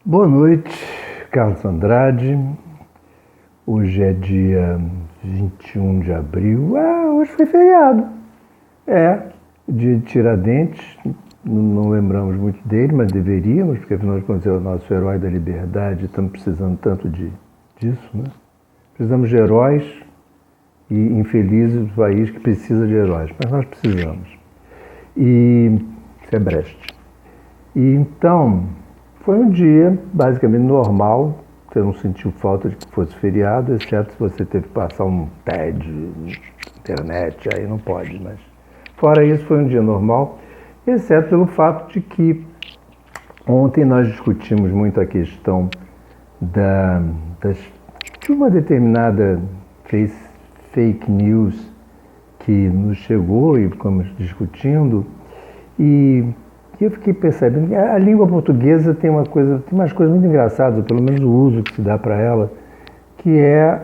Boa noite, Carlos Andrade. Hoje é dia 21 de abril. Hoje foi feriado. Dia de Tiradentes. Não lembramos muito dele, mas deveríamos, porque afinal de contas é o nosso herói da liberdade. Estamos precisando tanto disso, né? Precisamos de heróis e infelizes do país que precisa de heróis, mas nós precisamos. E isso é Brecht. E então, foi um dia basicamente normal. Você não sentiu falta de que fosse feriado, exceto se você teve que passar um TED na internet, aí não pode, mas fora isso foi um dia normal, exceto pelo fato de que ontem nós discutimos muito a questão de uma determinada fake news que nos chegou e ficamos discutindo, e eu fiquei percebendo que a língua portuguesa tem umas coisas muito engraçadas, ou pelo menos o uso que se dá para ela, que é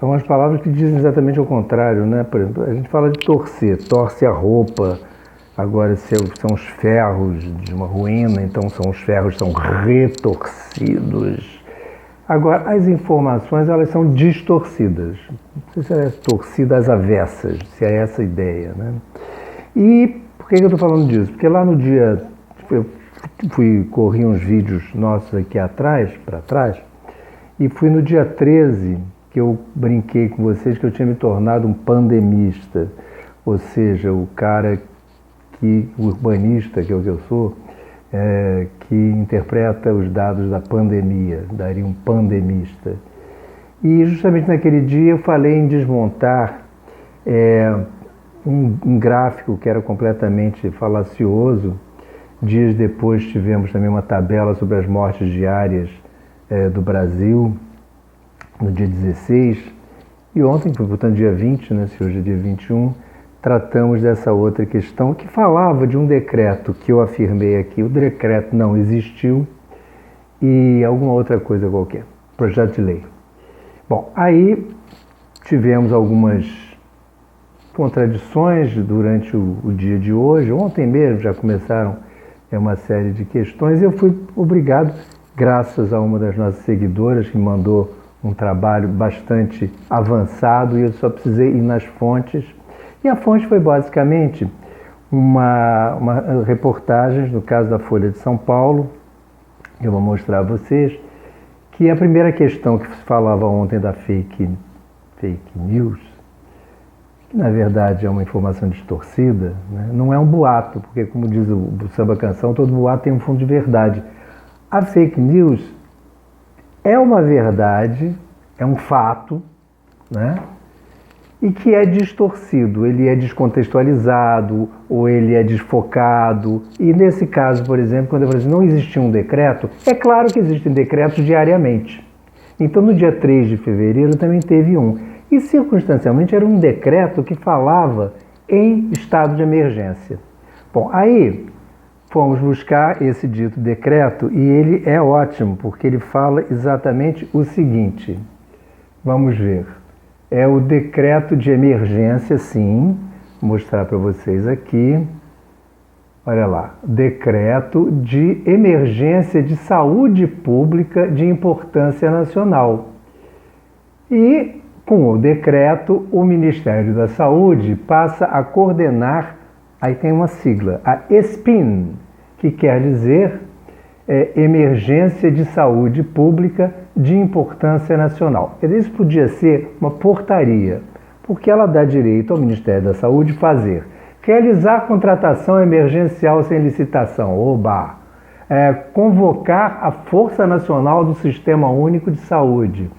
umas palavras que dizem exatamente o contrário, né? Por exemplo, a gente fala de torcer, torce a roupa, agora são os ferros de uma ruína, então os ferros são retorcidos. Agora, as informações, elas são distorcidas. Não sei se é torcida às avessas, se é essa a ideia, né? E por que eu estou falando disso? Porque lá no dia, eu corri uns vídeos nossos aqui para trás, e fui no dia 13 que eu brinquei com vocês que eu tinha me tornado um pandemista, ou seja, o urbanista, que é o que eu sou, que interpreta os dados da pandemia, daria um pandemista. E justamente naquele dia eu falei em desmontar um gráfico que era completamente falacioso. Dias depois tivemos também uma tabela sobre as mortes diárias do Brasil, no dia 16, e ontem, portanto dia 20, né, se hoje é dia 21, tratamos dessa outra questão que falava de um decreto que eu afirmei aqui. O decreto não existiu e alguma outra coisa qualquer, projeto de lei. Bom, aí tivemos algumas contradições durante o dia de hoje. Ontem mesmo já começaram uma série de questões. Eu fui obrigado, graças a uma das nossas seguidoras que me mandou um trabalho bastante avançado, e eu só precisei ir nas fontes. E a fonte foi basicamente uma reportagem, no caso da Folha de São Paulo, que eu vou mostrar a vocês, que a primeira questão que se falava ontem da fake news, que na verdade é uma informação distorcida, né? Não é um boato, porque como diz o samba canção, todo boato tem um fundo de verdade. A fake news é uma verdade, é um fato, né? E que é distorcido, ele é descontextualizado, ou ele é desfocado. E nesse caso, por exemplo, quando eu falei assim, não existia um decreto, é claro que existem decretos diariamente. Então, no dia 3 de fevereiro também teve um. E, circunstancialmente, era um decreto que falava em estado de emergência. Bom, aí fomos buscar esse dito decreto e ele é ótimo, porque ele fala exatamente o seguinte. Vamos ver. É o decreto de emergência, sim. Vou mostrar para vocês aqui. Olha lá. Decreto de emergência de saúde pública de importância nacional. E, com o decreto, o Ministério da Saúde passa a coordenar, aí tem uma sigla, a ESPIN, que quer dizer Emergência de Saúde Pública de Importância Nacional. Isso podia ser uma portaria, porque ela dá direito ao Ministério da Saúde realizar contratação emergencial sem licitação, convocar a Força Nacional do Sistema Único de Saúde,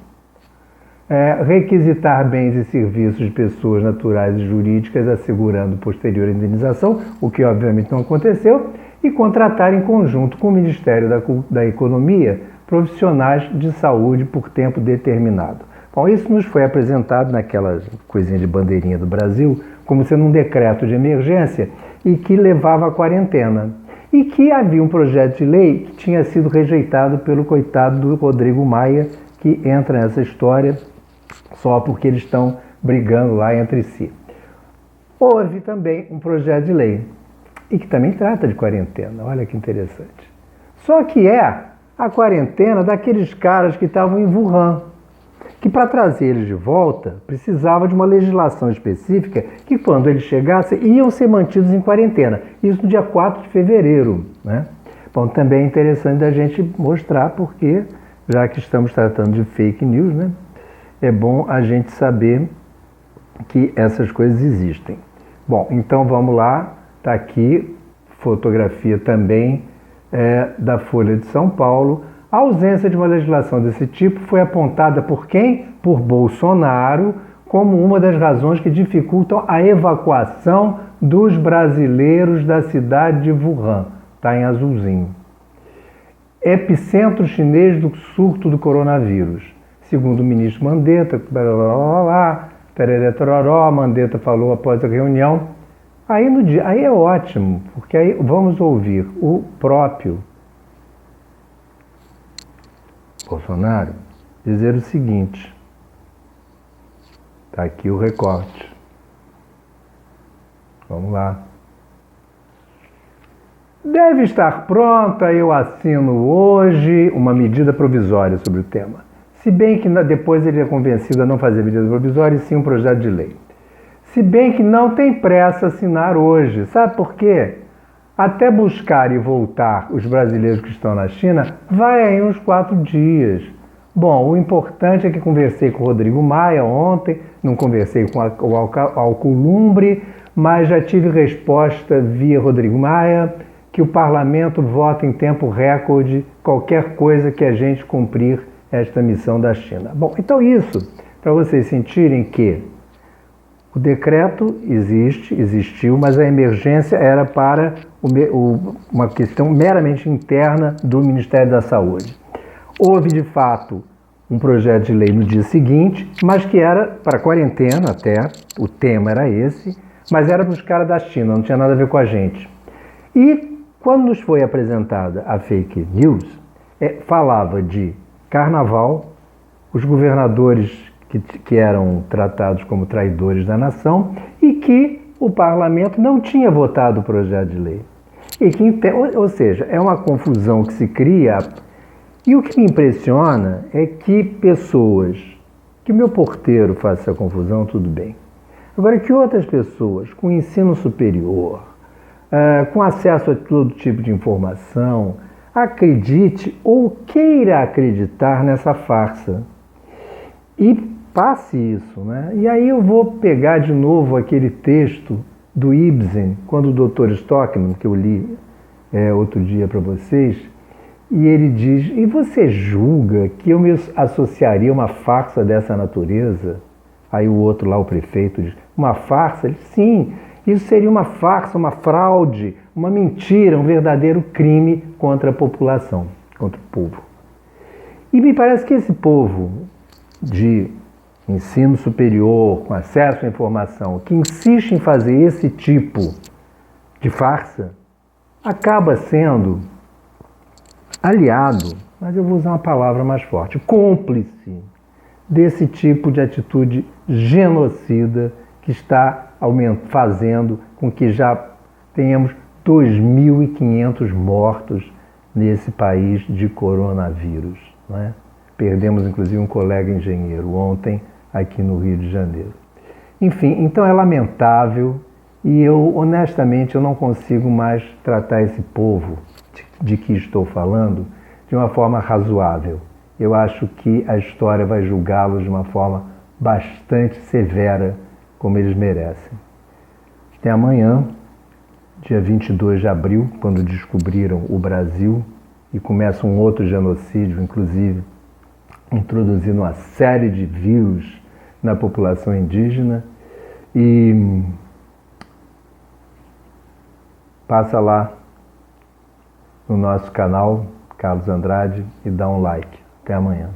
requisitar bens e serviços de pessoas naturais e jurídicas, assegurando posterior indenização, o que obviamente não aconteceu, e contratar em conjunto com o Ministério da Economia profissionais de saúde por tempo determinado. Bom, isso nos foi apresentado naquela coisinha de bandeirinha do Brasil como sendo um decreto de emergência e que levava à quarentena. E que havia um projeto de lei que tinha sido rejeitado pelo coitado do Rodrigo Maia, que entra nessa história só porque eles estão brigando lá entre si. Houve também um projeto de lei, e que também trata de quarentena, olha que interessante. Só que a quarentena daqueles caras que estavam em Wuhan, que para trazer eles de volta precisava de uma legislação específica que quando eles chegassem iam ser mantidos em quarentena. Isso no dia 4 de fevereiro, né? Bom, também é interessante a gente mostrar porque, já que estamos tratando de fake news, né? É bom a gente saber que essas coisas existem. Bom, então vamos lá, está aqui, fotografia também da Folha de São Paulo. A ausência de uma legislação desse tipo foi apontada por quem? Por Bolsonaro, como uma das razões que dificultam a evacuação dos brasileiros da cidade de Wuhan. Está em azulzinho. Epicentro chinês do surto do coronavírus. Segundo o ministro Mandetta, Mandetta falou após a reunião. Aí é ótimo, porque aí vamos ouvir o próprio Bolsonaro dizer o seguinte. Está aqui o recorte. Vamos lá. Deve estar pronta, eu assino hoje, uma medida provisória sobre o tema. Se bem que depois ele é convencido a não fazer medida provisória, e sim um projeto de lei. Se bem que não tem pressa assinar hoje. Sabe por quê? Até buscar e voltar os brasileiros que estão na China, vai aí uns 4 dias. Bom, o importante é que conversei com o Rodrigo Maia ontem, não conversei com o Alcolumbre, mas já tive resposta via Rodrigo Maia, que o parlamento vota em tempo recorde qualquer coisa que a gente cumprir esta missão da China. Bom, então isso, para vocês sentirem que o decreto existiu, mas a emergência era para uma questão meramente interna do Ministério da Saúde. Houve, de fato, um projeto de lei no dia seguinte, mas que era para quarentena até, o tema era esse, mas era para os caras da China, não tinha nada a ver com a gente. E quando nos foi apresentada a fake news, falava de carnaval, os governadores que eram tratados como traidores da nação e que o parlamento não tinha votado o projeto de lei. Ou seja, é uma confusão que se cria. E o que me impressiona é que pessoas, que o meu porteiro faça essa confusão, tudo bem. Agora, que outras pessoas com ensino superior, com acesso a todo tipo de informação, acredite ou queira acreditar nessa farsa. E passe isso, né? E aí eu vou pegar de novo aquele texto do Ibsen, quando o Dr. Stockman, que eu li outro dia para vocês, e ele diz, e você julga que eu me associaria a uma farsa dessa natureza? Aí o outro lá, o prefeito, diz, uma farsa? Ele, sim, isso seria uma farsa, uma fraude, uma mentira, um verdadeiro crime contra a população, contra o povo. E me parece que esse povo de ensino superior, com acesso à informação, que insiste em fazer esse tipo de farsa, acaba sendo aliado, mas eu vou usar uma palavra mais forte, cúmplice desse tipo de atitude genocida que está fazendo com que já tenhamos 2.500 mortos nesse país de coronavírus, não é? Perdemos, inclusive, um colega engenheiro ontem aqui no Rio de Janeiro. Enfim, então é lamentável e eu, honestamente, eu não consigo mais tratar esse povo de que estou falando de uma forma razoável. Eu acho que a história vai julgá-los de uma forma bastante severa, como eles merecem. Até amanhã, dia 22 de abril, quando descobriram o Brasil e começa um outro genocídio, inclusive introduzindo uma série de vírus na população indígena. E passa lá no nosso canal, Carlos Andrade, e dá um like. Até amanhã.